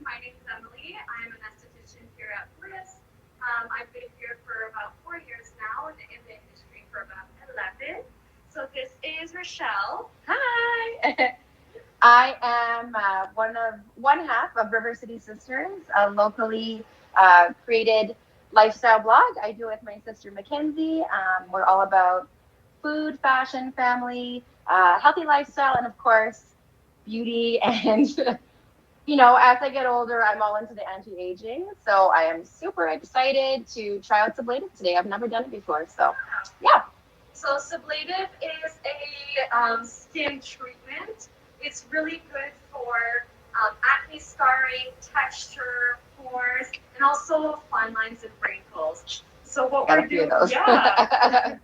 my name is Emily. I'm an esthetician here at Bliss. I've been here for about 4 years now and in the industry for about 11. So this is Rochelle. Hi. I am one half of River City Sisters, a locally created lifestyle blog. I do it with my sister Mackenzie. We're all about food, fashion, family, healthy lifestyle, and of course, beauty. And as I get older, I'm all into the anti-aging. So I am super excited to try out Sublative today. I've never done it before, so yeah. So Sublative is a skin treatment. It's really good for acne scarring, texture, pores, and also fine lines and wrinkles. So what we're doing, yeah.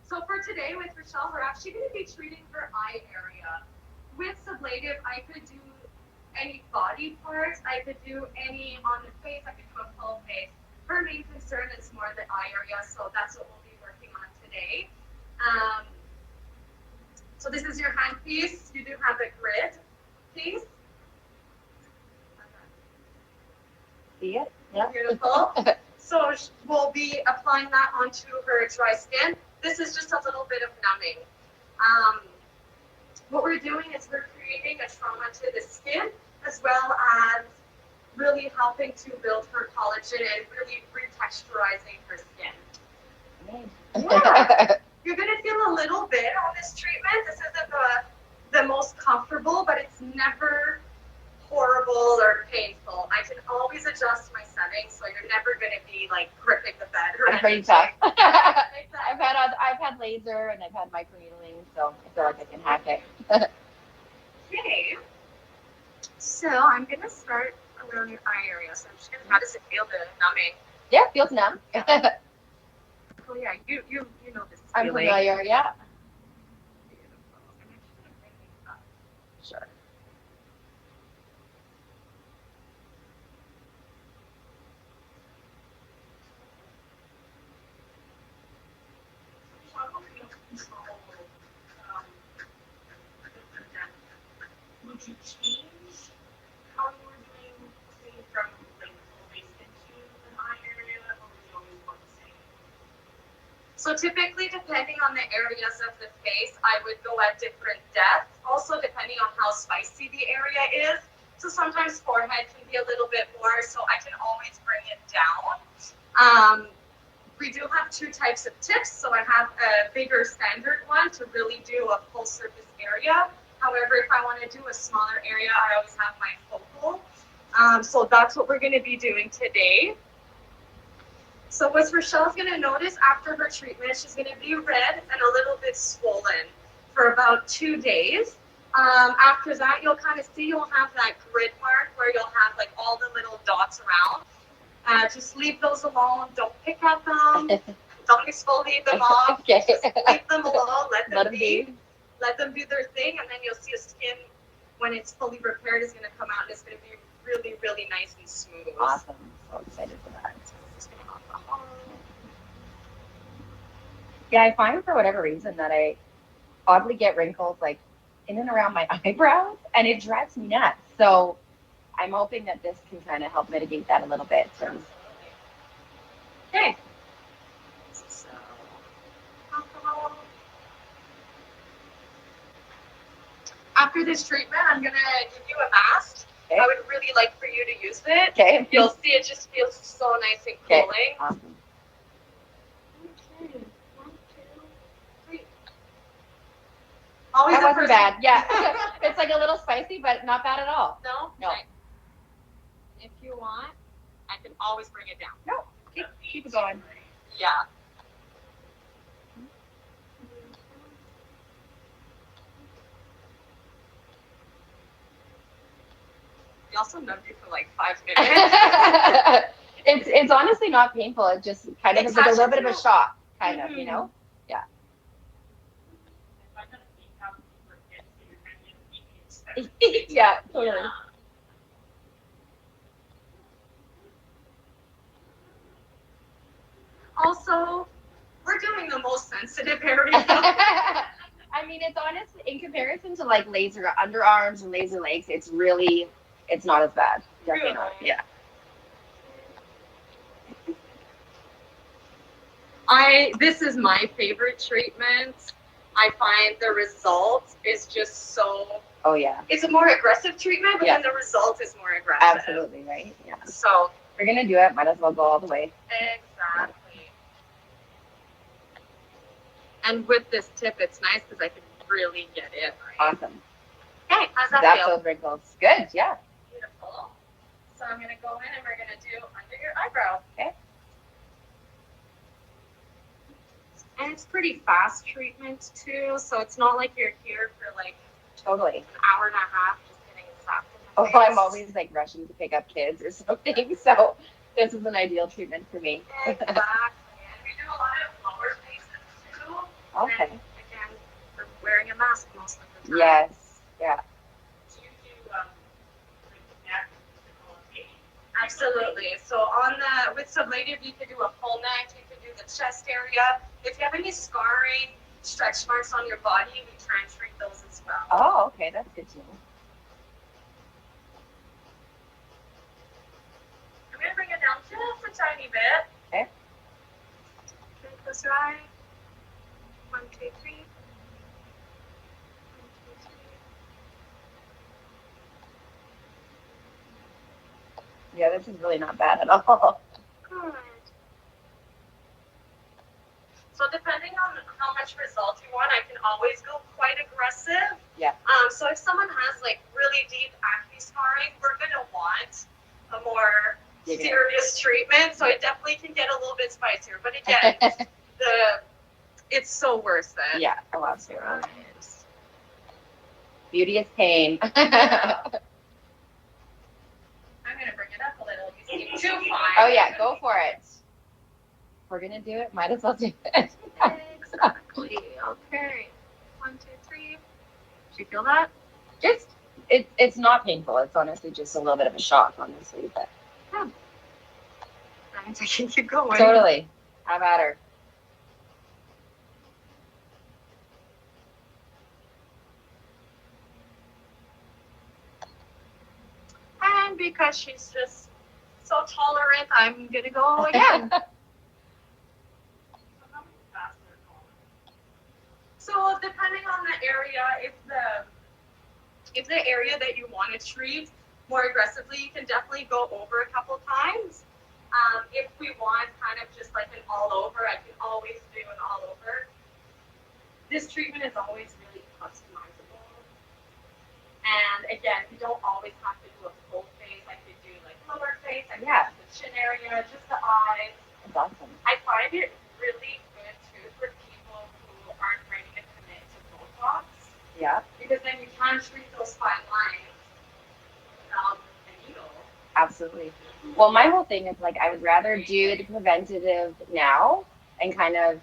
So for today with Rochelle, we're actually going to be treating her eye area. With Sublative, I could do any body parts. I could do any on the face. I could do a full face. Her main concern is more the eye area, so that's what we'll be working on today. So this is your hand piece. You do have a grid piece. See it? Yeah. Beautiful. So we'll be applying that onto her dry skin. This is just a little bit of numbing. What we're doing is we're creating a trauma to the skin as well as really helping to build her collagen and really retexturizing her skin. Yeah. You're going to feel a little bit on this treatment. This isn't the most comfortable, but it's never horrible or painful. I can always adjust my settings, so you're never going to be like gripping the bed or anything. Pretty tough. I've had laser and I've had microneedling, so I feel like I can hack it. Okay. So I'm going to start around your eye area. So I'm just going to, how does it feel, the numbing? Yeah, it feels numb. Oh yeah, you know this feeling. I'm familiar, yeah. Beautiful. I'm actually going to bring these up. Sure. Would you change how you were doing things from like full face into an eye area, or would you always want the same? So typically, depending on the areas of the face, I would go at different depths. Also, depending on how spicy the area is. So sometimes forehead can be a little bit more, so I can always bring it down. We do have two types of tips. So I have a bigger standard one to really do a full surface area. However, if I want to do a smaller area, I always have my focal. So that's what we're going to be doing today. So what Rochelle's going to notice after her treatment, she's going to be red and a little bit swollen for about 2 days. After that, you'll kind of see you'll have that grid mark where you'll have like all the little dots around. Just leave those alone. Don't pick at them. Don't exfoliate them off. Okay. Just leave them alone. Let them be. Let them do their thing, and then you'll see a skin when it's fully repaired is going to come out and it's going to be really, really nice and smooth. Awesome. So excited for that. Yeah, I find for whatever reason that I oddly get wrinkles like in and around my eyebrows, and it drives me nuts. So I'm hoping that this can kind of help mitigate that a little bit. So. Okay. After this treatment, I'm going to give you a mask. Okay. I would really like for you to use it. Okay. You'll see it just feels so nice and cooling. Okay. Awesome. Okay. 1, 2, 3. Always that wasn't bad. Yeah. It's like a little spicy, but not bad at all. No? No. Okay. If you want, I can always bring it down. No. Keep it going. Yeah. We also numbed you for like 5 minutes. It's honestly not painful. It just kind of is like a little bit of a shock, kind of, you know? Yeah. Yeah, totally. Yeah. Also, we're doing the most sensitive area. I mean, it's honestly, in comparison to like laser underarms and laser legs, it's really it's not as bad. Definitely not. Really? Yeah. This is my favorite treatment. I find the result is just so. Oh yeah. It's a more aggressive treatment, but then the result is more aggressive. Absolutely right. Yeah. So if we're gonna do it, might as well go all the way. exactly. And with this tip, it's nice because I can really get it right. Awesome. Okay, how's that That's feel? those wrinkles. Good. Yeah. Beautiful. So I'm gonna go in and we're gonna do under your eyebrow. Okay. And it's pretty fast treatment too, so it's not like you're here for like Totally. an hour and a half just getting slapped in the face. I'm always like rushing to pick up kids or something, so this is an ideal treatment for me. Exactly. And we do a lot of lower faces too. Okay. And again, we're wearing a mask most of the time. Yes. Yeah. Do you do neck? Absolutely. So with sublative, you could do a full neck, you could do the chest area. If you have any scarring, stretch marks on your body, we try and treat those as well. Oh, okay. That's good to know. I'm going to bring it down just a tiny bit. Okay. Okay, close your eye. 1, 2, 3. 1, 2, 3. Yeah, this is really not bad at all. Good. So depending on how much result you want, I can always go quite aggressive. Yeah. So if someone has like really deep acne scarring, we're gonna want a more serious treatment. So it definitely can get a little bit spicier. But again, it's so worth it. Yeah, a lot serious. Beauty is pain. Yeah. I'm gonna bring it up a little. You seem too fine. Oh yeah, go for it. If we're gonna do it, might as well do it. Exactly. Okay. 1, 2, 3. Do you feel that? Just it's not painful. It's honestly just a little bit of a shock, honestly. But That means I can keep going. totally. Have at her. And because she's just so tolerant, I'm gonna go again. So depending on the area, if the area that you want to treat more aggressively, you can definitely go over a couple times. If we want kind of just like an all over, I can always do an all over. This treatment is always really customizable. And again, you don't always have to do a full face. I could do like lower face, I could do the chin area, just the eyes. That's awesome. I find it really good too for people who aren't ready to commit to Botox. Yeah. Because then you can treat those fine lines without a needle. Absolutely. Well, my whole thing is like I would rather do the preventative now and kind of,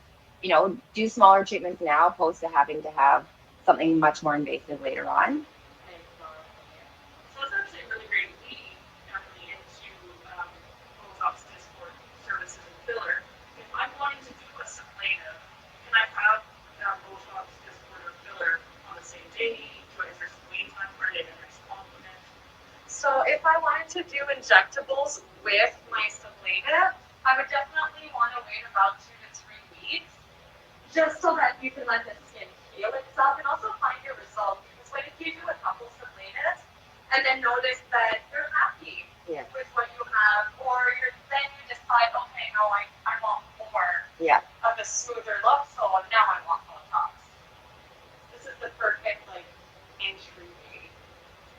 do smaller treatments now opposed to having to have something much more invasive later on. So it's actually a really great lead definitely into Botox Discord services and filler. If I'm wanting to do a sublative, can I have Botox Discord or filler on the same day? Do I first wait time for it? Next compliment? So if I wanted to do injectables with my sublative, I would definitely want to wait about 2 to 3 weeks, just so that you can let the skin heal itself and also find your result. Because what if you do a couple sublatives and then notice that you're happy with what you have, or then you decide, okay, no, I want more of a smoother look, so now I want Botox. This is the perfect entry.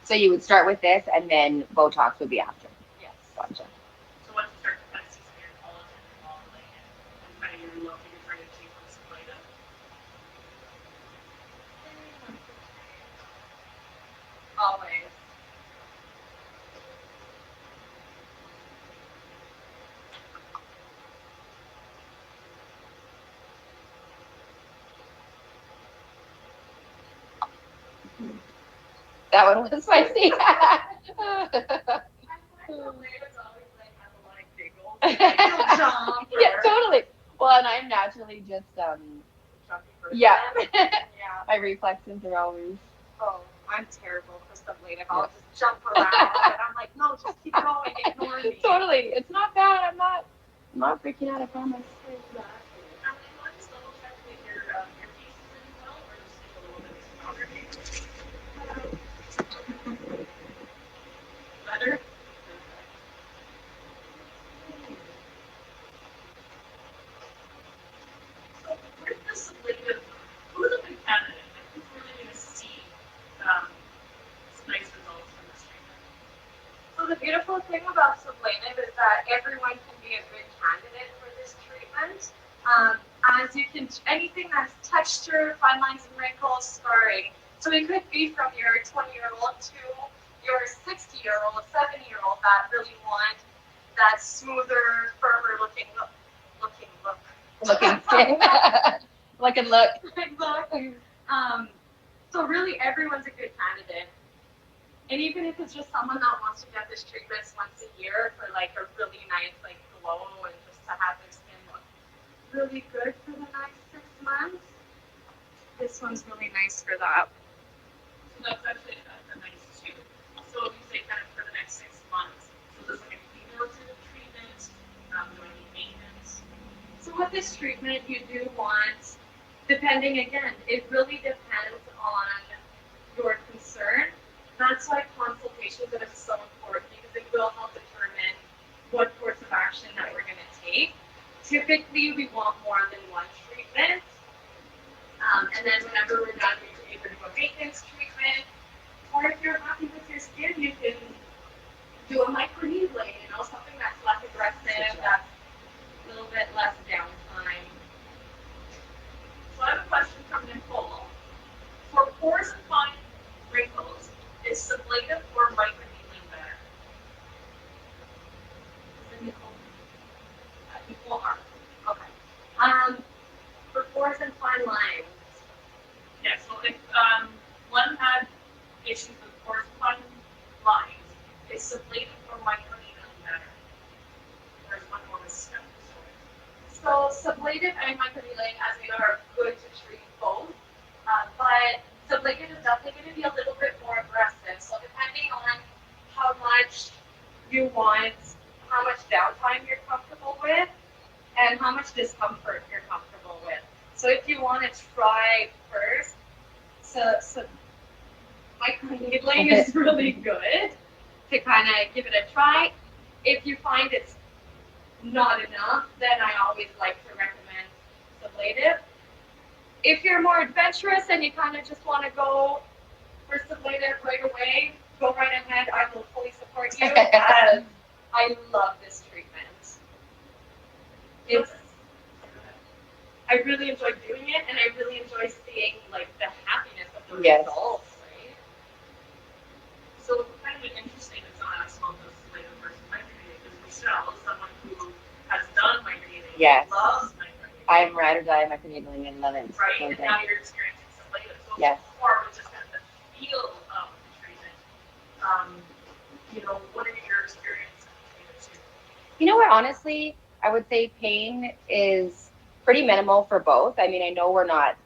So you would start with this and then Botox would be after. Yes. Gotcha. So once you start to kind of see some of your collagen and modeling and kind of your look and you're trying to achieve from sublative. Always. That one was spicy. Yeah, totally. Well, and I'm naturally just Yeah. my reflexes are always I'm terrible for sublative. I'll just jump around, and I'm like, no, just keep going, ignore me. Totally. It's not bad. I'm not freaking out, I promise. Exactly. I'm going to double check with your pieces as well, or just a little bit stronger. Better? So with the sublative, who's a good candidate? Like, who's really going to see some nice results from this treatment? So the beautiful thing about sublative is that everyone can be a good candidate for this treatment. As you can, anything that's texture, fine lines and wrinkles, scarring. So it could be from your 20-year-old to your 60-year-old, 70-year-old that really want that smoother, firmer looking look. Looking skin. Looking look. Exactly. So really everyone's a good candidate. And even if it's just someone that wants to get this treatment once a year for like a really nice like glow and just to have their skin look really good for the next 6 months, this one's really nice for that. So that's actually a nice too. So if you say kind of for the next 6 months, so this is like a cumulative treatment, do I need maintenance? So with this treatment, you do want, depending again, it really depends on your concern. That's why consultations are so important because it will help determine what course of action that we're going to take. Typically, we want more than one treatment. And then whenever we're done, we can either do a maintenance treatment, or if you're happy with your skin, you can do a microneedling, something that's less aggressive, that's a little bit less downtime. So I have a question from Nicole. For pores and fine wrinkles, is sublative or microneedling better? Is it Nicole? Nicole Hart. Okay. For pores and fine lines. Yeah, so if one had issues with pores and fine lines, is sublative or microneedling better? There's one more step. So sublative and microneedling, as we know, are good to treat both. But sublative is definitely going to be a little bit more aggressive. So depending on how much you want, how much downtime you're comfortable with, and how much discomfort you're comfortable with. So if you want to try first, so microneedling is really good to kind of give it a try. If you find it's not enough, then I always like to recommend sublative. If you're more adventurous and you kind of just want to go for sublative right away, go right ahead. I will fully support you. As I love this treatment. I really enjoy doing it, and I really enjoy seeing like the happiness of the results. Right? So kind of an interesting it's not as well as sublative versus microneedling because Michelle, someone who has done microneedling, loves microneedling. I am ride or die microneedling and love it. Right, so and now you're experiencing sublative. So before was just kind of the feel of the treatment. What are your experiences between the two? You know what? Honestly, I would say pain is pretty minimal for both. I mean, I know we're not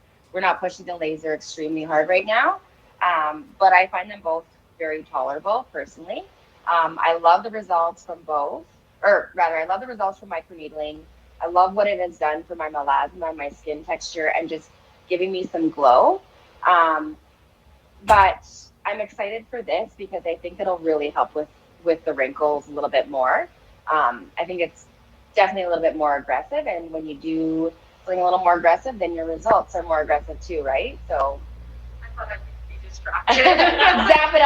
pushing the laser extremely hard right now, but I find them both very tolerable personally. I love the results from both, or rather, I love the results from microneedling. I love what it has done for my melasma, my skin texture, and just giving me some glow. But I'm excited for this because I think it'll really help with the wrinkles a little bit more. I think it's definitely a little bit more aggressive, and when you do something a little more aggressive, then your results are more aggressive too, right? So I thought I'd be distracted. Zap it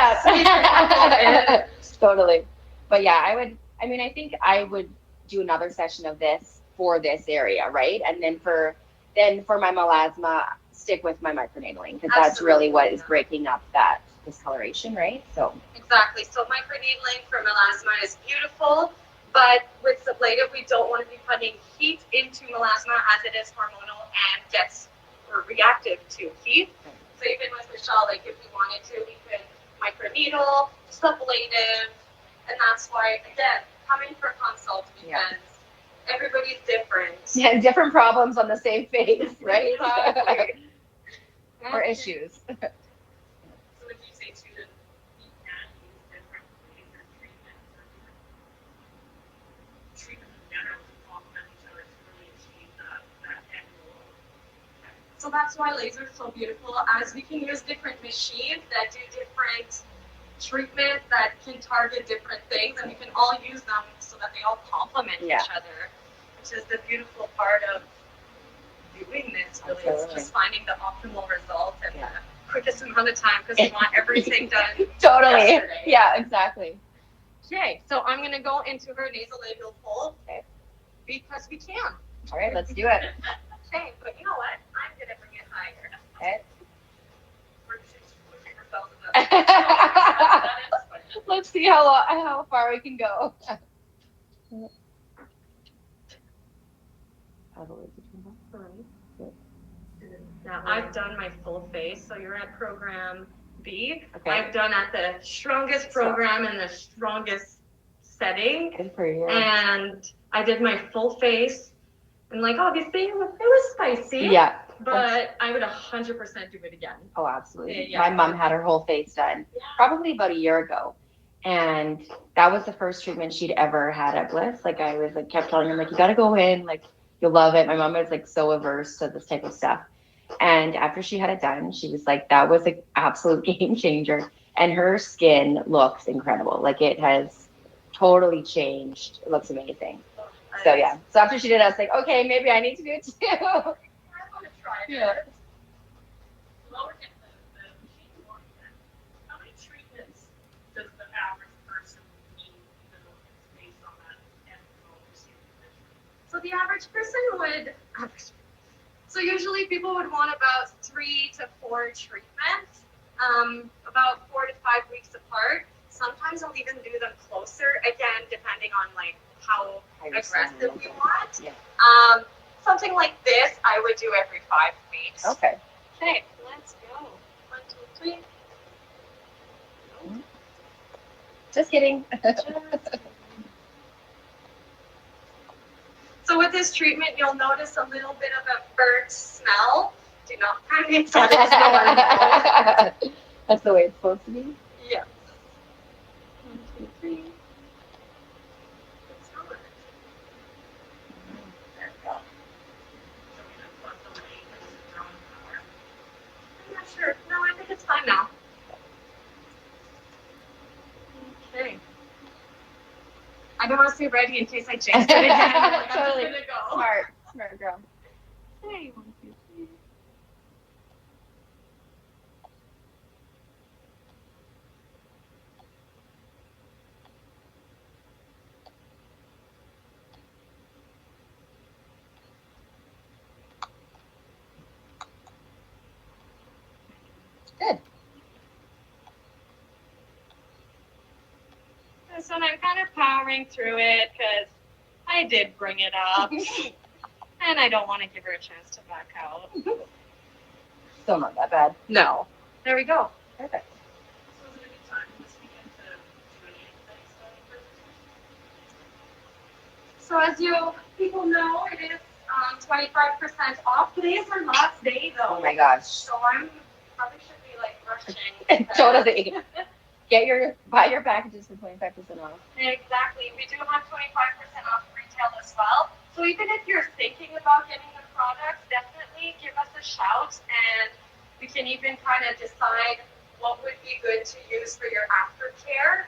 up. Totally. But yeah, I think I would do another session of this for this area, right? And then for my melasma, stick with my microneedling because that's really what is breaking up that discoloration, right? So exactly. So microneedling for melasma is beautiful, but with sublative, we don't want to be putting heat into melasma as it is hormonal and gets reactive to heat. So even with Michelle, like if we wanted to, we could microneedle, sublative, and that's why, again, coming for consult because everybody's different. Yeah, different problems on the same face, right? Exactly. Or issues. So would you say So that's why laser is so beautiful, as we can use different machines that do different treatments that can target different things, and we can all use them so that they all complement each other, which is the beautiful part of doing this, really. It's just finding the optimal result and the quickest amount of time, because we want everything done totally. yesterday. Yeah, exactly. Okay, so I'm going to go into her nasolabial fold because we can. All right, let's do it. Okay, but you know what? I'm going to bring it higher. Okay. We're just pushing ourselves in the Let's see how far we can go. Now, I've done my full face, so you're at program B. Okay. I've done at the strongest program and the strongest setting. Good for you. And I did my full face. And like, obviously, it was spicy. Yeah. But I would 100% do it again. Oh, absolutely. Yeah. My mom had her whole face done probably about a year ago. And that was the first treatment she'd ever had at Bliss. Like, I was like, kept telling her, like, you got to go in, like, you'll love it. My mom was like so averse to this type of stuff. And after she had it done, she was like, that was an absolute game changer. And her skin looks incredible. Like, it has totally changed. It looks amazing. So yeah. So after she did it, I was like, okay, maybe I need to do it too. I want to try it. Yeah. Lower hip, the machine more than. How many treatments does the average person need based on that end goal receiving position? So the average person would, so usually people would want about 3 to 4 treatments, about 4 to 5 weeks apart. Sometimes I'll even do them closer, again, depending on like how aggressive we want. Yeah. Something like this, I would do every 5 weeks. Okay. Okay, let's go. 1, 2, 3. Just kidding. So with this treatment, you'll notice a little bit of a burnt smell. Do not panic. That is normal. That's the way it's supposed to be. Yeah. 1, 2, 3. It's not. There we go. I'm not sure. No, I think it's fine now. Okay. I don't want to stay ready in case I jinx it again. Like, Totally. I'm just gonna go. Smart girl. Okay, 1, 2, 3. Good. So I'm kind of powering through it because I did bring it up. And I don't want to give her a chance to back out. Still not that bad. No. There we go. Perfect. So was it a good time this weekend to do any exciting? So as you people know, it is 25% off. Today is our last day though. Oh my gosh. So I'm probably should be like rushing. Totally. Buy your packages for 25% off. Exactly. We do have 25% off retail as well. So even if you're thinking about getting the products, definitely give us a shout and we can even kind of decide what would be good to use for your aftercare.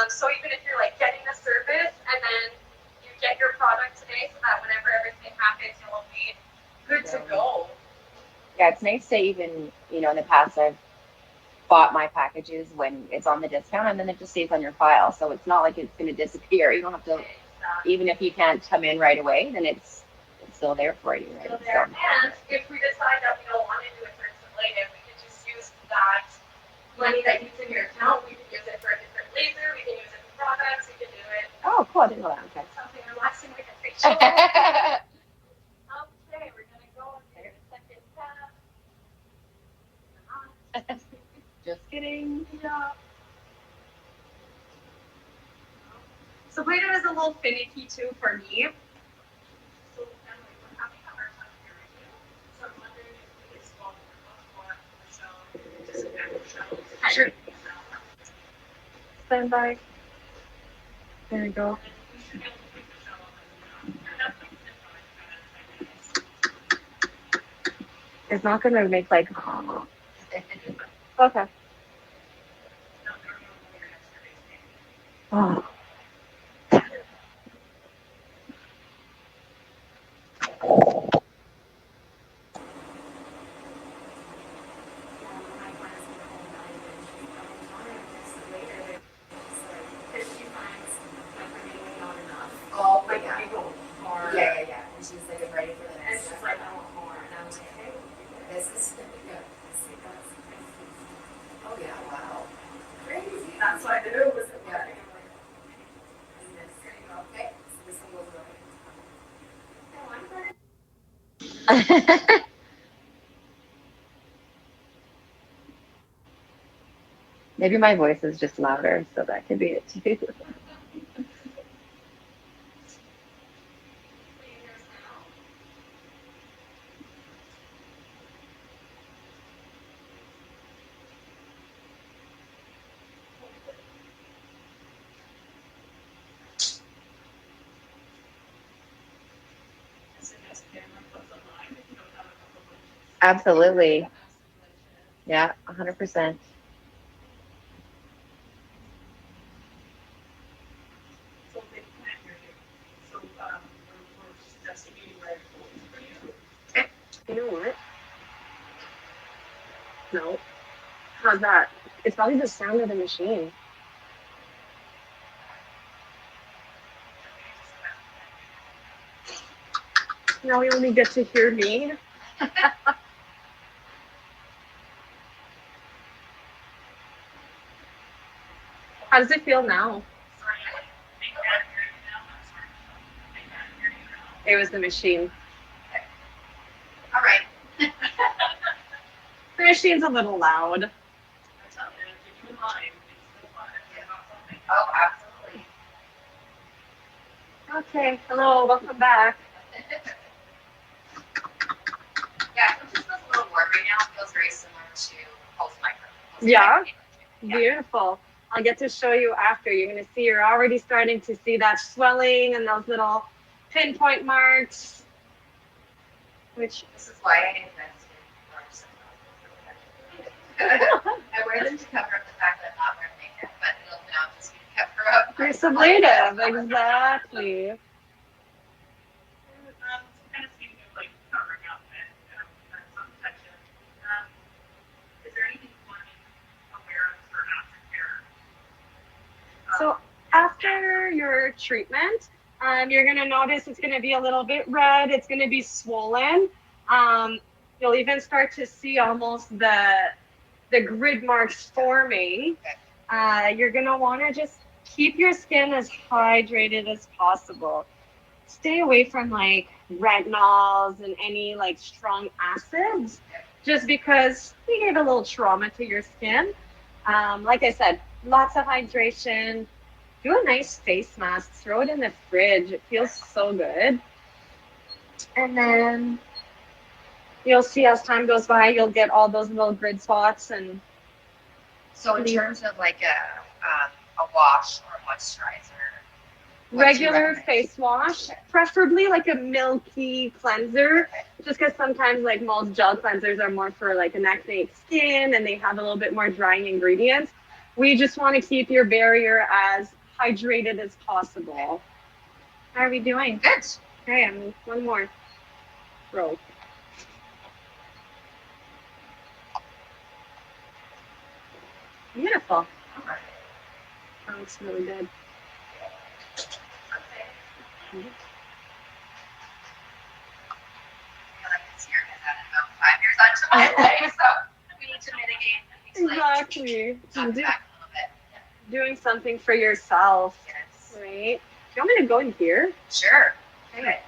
So even if you're like getting a service and then you get your product today so that whenever everything happens, you'll be good to go. Yeah, it's nice to even, in the past I've bought my packages when it's on the discount and then it just stays on your file. So it's not like it's going to disappear. You don't have to, even if you can't come in right away, then it's still there for you. Right? Still there. And if we decide that we don't want to do it for Sublative, we can just use that money that you in your account. We can use it for a different laser. We can use it for products. We can do it. Oh, cool. I didn't know that. Okay. Something relaxing like a facial. Okay, we're going to go into the second tab. Just kidding. Yeah. Sublative is a little finicky too for me. So Emily, we're having a hard time hearing you. So I'm wondering if we could swap the show. Sure. Stand by. There we go. It's not gonna make like. Okay. Oh. Oh, like yeah. Yeah. And she's like, I'm ready for the next step. Like, I want more. And I was like, hey, this is good. Oh yeah, wow. Crazy. That's what I did. Was yeah. Okay. So this one goes away. Maybe my voice is just louder, so that could be it too. Absolutely. Yeah, 100%. You know what? No. How's that? It's probably the sound of the machine. Now you only get to hear me. How does it feel now? It was the machine. All right. The machine's a little loud. Oh, absolutely. Okay, hello, welcome back. Yeah, it just feels a little warm right now. It feels very similar to post-micro. Yeah? Beautiful. I'll get to show you after. You're going to see you're already starting to see that swelling and those little pinpoint marks. Which this is why I invested in large I wear them to cover up the fact that I'm not wearing makeup, but it'll now just be to cover up. you're sublative, exactly. Kind of seems to like covering up and some protection. Is there anything you want to be aware of for aftercare? So after your treatment, you're going to notice it's going to be a little bit red. It's going to be swollen. You'll even start to see almost the grid marks forming. You're going to want to just keep your skin as hydrated as possible. Stay away from like retinols and any like strong acids, just because they gave a little trauma to your skin. Like I said, lots of hydration. Do a nice face mask. Throw it in the fridge. It feels so good. And then you'll see as time goes by, you'll get all those little grid spots. And so in terms of like a wash or a moisturizer, regular face wash, preferably like a milky cleanser, just because sometimes like most gel cleansers are more for like an acneic skin and they have a little bit more drying ingredients. We just want to keep your barrier as hydrated as possible. How are we doing? Good. Okay, one more row. Beautiful. All right. That looks really good. I like this year has added about 5 years onto my life, so we need to mitigate. Exactly. Back a little bit. Doing something for yourself. Yes. Right? Do you want me to go in here? Sure. Okay.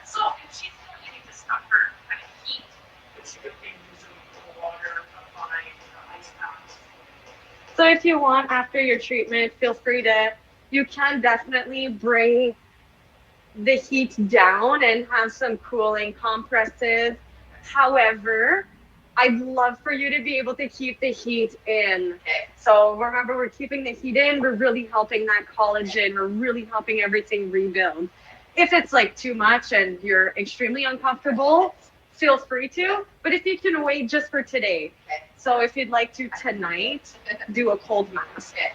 So if she's feeling any discomfort, kind of heat, which you can use some water, applying ice packs. So if you want after your treatment, feel free to, you can definitely bring the heat down and have some cooling compresses. However, I'd love for you to be able to keep the heat in. Okay. So remember, we're keeping the heat in. We're really helping that collagen. We're really helping everything rebuild. If it's like too much and you're extremely uncomfortable, feel free to. But if you can wait just for today. Okay. So if you'd like to tonight, do a cold mask. Okay.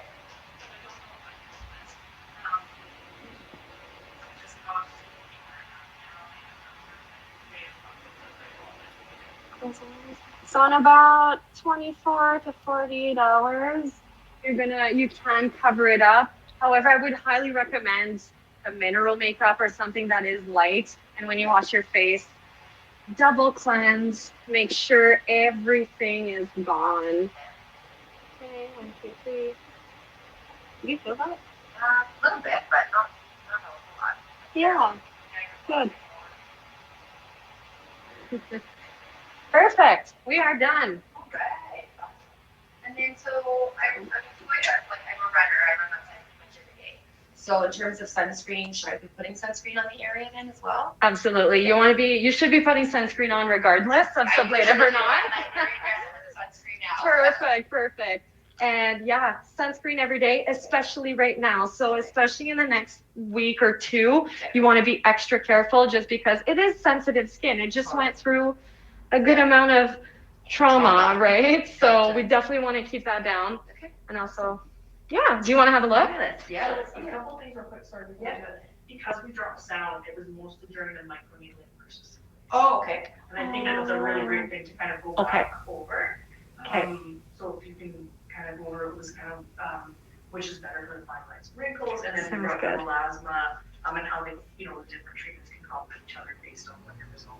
So in about 24 to 48 hours, you can cover it up. However, I would highly recommend a mineral makeup or something that is light. And when you wash your face, double cleanse, make sure everything is gone. Okay, 1, 2, 3. Do you feel that? A little bit, but not a whole lot. Yeah, good. Perfect. We are done. Right. And then so I'm quite I'm a runner. I run outside pretty much every day. So in terms of sunscreen, should I be putting sunscreen on the area then as well? Absolutely. You should be putting sunscreen on regardless of sublative or not. Sunscreen now. Perfect. And yeah, sunscreen every day, especially right now. So especially in the next week or two, you want to be extra careful just because it is sensitive skin. It just went through a good amount of trauma, right? So we definitely want to keep that down. Okay. And also, yeah, do you want to have a look? Yeah. A couple things real quick, sorry. Because we dropped sound, it was mostly during the microneedling process. Oh, okay. And I think that was a really great thing to kind of go back over. Okay. So if you can kind of go over, it was kind of, which is better for the fine lines and wrinkles, and then we Sounds brought good. the melasma, and how they, the different treatments can complement each other based on what your result.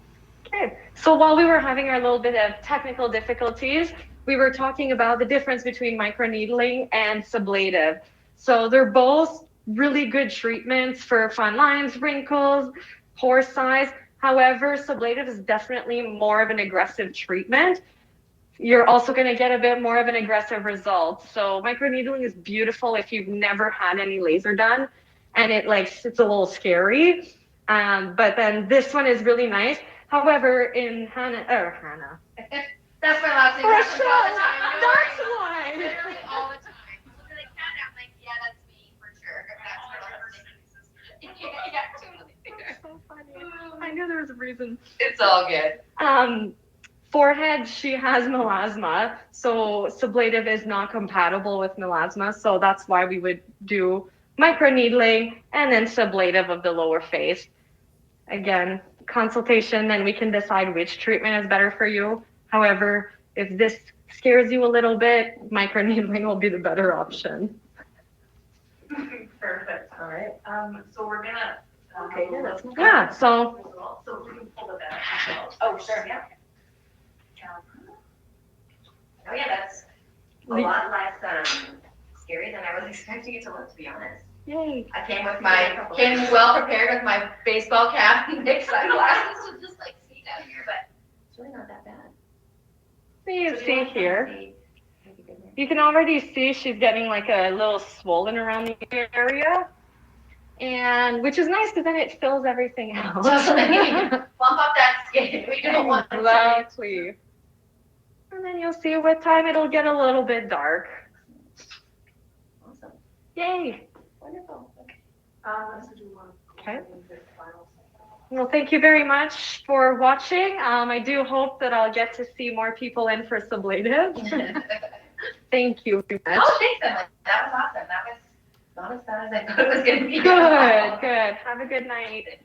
Okay. So while we were having our little bit of technical difficulties, we were talking about the difference between microneedling and sublative. So they're both really good treatments for fine lines, wrinkles, pore size. However, sublative is definitely more of an aggressive treatment. You're also going to get a bit more of an aggressive result. So microneedling is beautiful if you've never had any laser done, and it's a little scary. But then this one is really nice. However, in Hannah. That's my last name. That's That's why. Literally all the time. Look at the cat. I'm like, yeah, that's me for sure. That's my last name. Yeah, totally. So funny. I knew there was a reason. It's all good. Forehead, she has melasma, so sublative is not compatible with melasma, so that's why we would do microneedling and then sublative of the lower face. Again, consultation, then we can decide which treatment is better for you. However, if this scares you a little bit, microneedling will be the better option. Perfect. All right. So we're gonna. Okay, yeah, that's good. Yeah, so So we can pull the back as well. Oh, sure. Yeah. Oh yeah, that's a lot less scary than I was expecting it to look, to be honest. yay. I came well prepared with my baseball cap and big sunglasses to just see down here, but it's really not that bad. You see here, you can already see she's getting a little swollen around the area, and which is nice because then it fills everything out. Bump up that skin. We don't want to. Exactly. And then you'll see with time it'll get a little bit dark. Awesome. Yay. Wonderful. Okay. Okay. Well, thank you very much for watching. I do hope that I'll get to see more people in for sublative. Thank you very much. Oh, thanks, Emily. That was awesome. That was not as bad as I thought it was going to be. Good. Have a good night.